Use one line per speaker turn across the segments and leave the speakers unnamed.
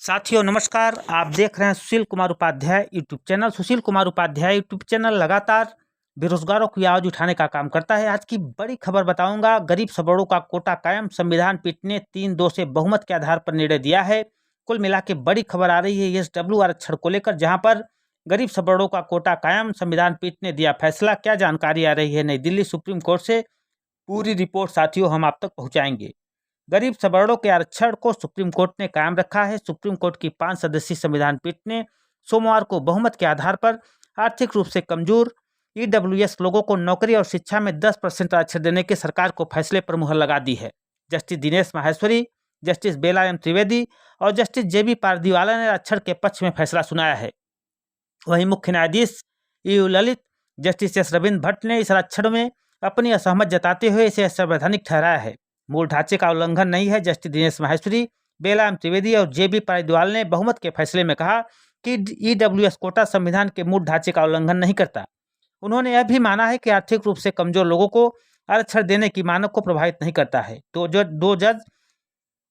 साथियों नमस्कार, आप देख रहे हैं Sushil Kumar Upadhyay YouTube channel. Sushil Kumar Upadhyay YouTube channel लगातार बेरोजगारों की आवाज उठाने का काम करता है। आज की बड़ी खबर बताऊंगा, गरीब सबड़ों का कोटा कायम, संविधान पीठ ने 3-2 से बहुमत के आधार पर निर्णय दिया है। कुल मिला के बड़ी खबर आ रही है एसडब्ल्यू आरक्षण को लेकर, जहां पर गरीब सबड़ों का कोटा कायम, संविधान पीठ ने दिया फैसला। क्या जानकारी आ रही है नई दिल्ली सुप्रीम कोर्ट से, पूरी रिपोर्ट साथियों हम आप तक पहुँचाएंगे। गरीब सवर्णों के आरक्षण को सुप्रीम कोर्ट ने कायम रखा है। सुप्रीम कोर्ट की 5 सदस्यीय संविधान पीठ ने सोमवार को बहुमत के आधार पर आर्थिक रूप से कमजोर ईडब्ल्यूएस लोगों को नौकरी और शिक्षा में 10% आरक्षण देने के सरकार को फैसले पर मुहर लगा दी है। जस्टिस दिनेश माहेश्वरी, जस्टिस बेला एम त्रिवेदी और जस्टिस जेबी पारदीवाला ने आरक्षण के पक्ष में फैसला सुनाया है। वहीं मुख्य न्यायाधीश you Lalit, justice S Ravindra Bhatt ने इस आरक्षण में अपनी असहमत जताते हुए इसे असंवैधानिक ठहराया है। मूल ढांचे का उल्लंघन नहीं है। जस्टिस दिनेश माहेश्वरी, बेला एम त्रिवेदी और जेबी पारदीवाला ने बहुमत के फैसले में कहा कि ईडब्ल्यूएस कोटा संविधान के मूल ढांचे का उल्लंघन नहीं करता। उन्होंने यह भी माना है कि आर्थिक रूप से कमजोर लोगों को आरक्षण देने की मानक को प्रभावित नहीं करता है। तो दो जज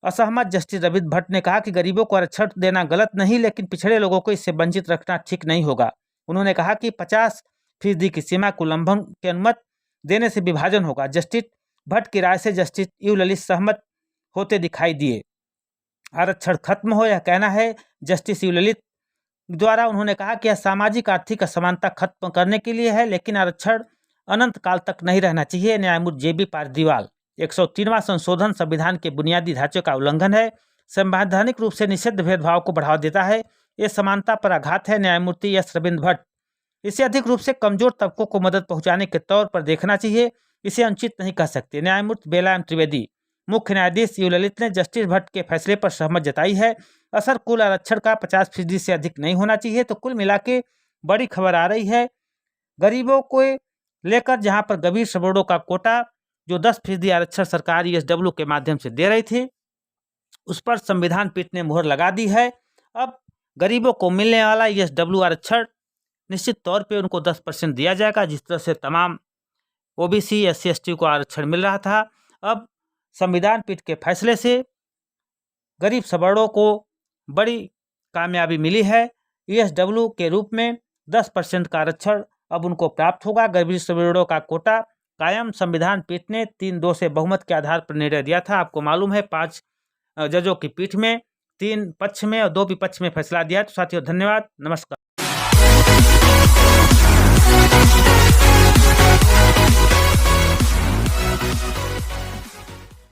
असहमत जस्टिस रविंद्र भट्ट ने कहा कि गरीबों को आरक्षण देना गलत नहीं, लेकिन पिछड़े लोगों को इससे वंचित रखना ठीक नहीं होगा। उन्होंने कहा कि 50% की सीमा को उल्लंघन की अनुमति देने से विभाजन होगा। जस्टिस भट्ट की राय से जस्टिस यू ललित सहमत होते दिखाई दिए। आरक्षण खत्म हो, यह कहना है जस्टिस यू ललित द्वारा। उन्होंने कहा कि यह सामाजिक आर्थिक असमानता खत्म करने के लिए है, लेकिन आरक्षण अनंत काल तक नहीं रहना चाहिए। न्यायमूर्ति जेबी पारदीवाल, 103वां संशोधन संविधान के बुनियादी ढांचे का उल्लंघन है, संवैधानिक रूप से निषिद्ध भेदभाव को बढ़ावा देता है, यह समानता पर आघात है। न्यायमूर्ति एस रविंद्र भट्ट, इसे अधिक रूप से कमजोर तबकों को मदद पहुंचाने के तौर पर देखना चाहिए, इसे अनुचित नहीं कह सकते। न्यायमूर्ति बेला एम त्रिवेदी, मुख्य न्यायाधीश यू ललित ने जस्टिस भट्ट के फैसले पर सहमत जताई है। असर कुल आरक्षण का 50% से अधिक नहीं होना चाहिए। तो कुल मिला के बड़ी खबर आ रही है गरीबों को लेकर, जहां पर गरीब सबड़ों का कोटा जो 10% आरक्षण सरकार ईएसडब्ल्यू के माध्यम से दे रही थी, उस पर संविधान पीठ ने मुहर लगा दी है। अब गरीबों को मिलने वाला ईएसडब्ल्यू आरक्षण निश्चित तौर पर उनको 10% दिया जाएगा, जिस तरह से तमाम ओबीसी SC ST को आरक्षण मिल रहा था। अब संविधान पीठ के फैसले से गरीब सवर्णों को बड़ी कामयाबी मिली है। ईएसडब्ल्यू के रूप में 10% का आरक्षण अब उनको प्राप्त होगा। गरीब सवर्णों का कोटा कायम, संविधान पीठ ने 3-2 से बहुमत के आधार पर निर्णय दिया था। आपको मालूम है 5 जजों की पीठ में 3 पक्ष में और 2 विपक्ष में फैसला दिया। तो साथियों धन्यवाद, नमस्कार।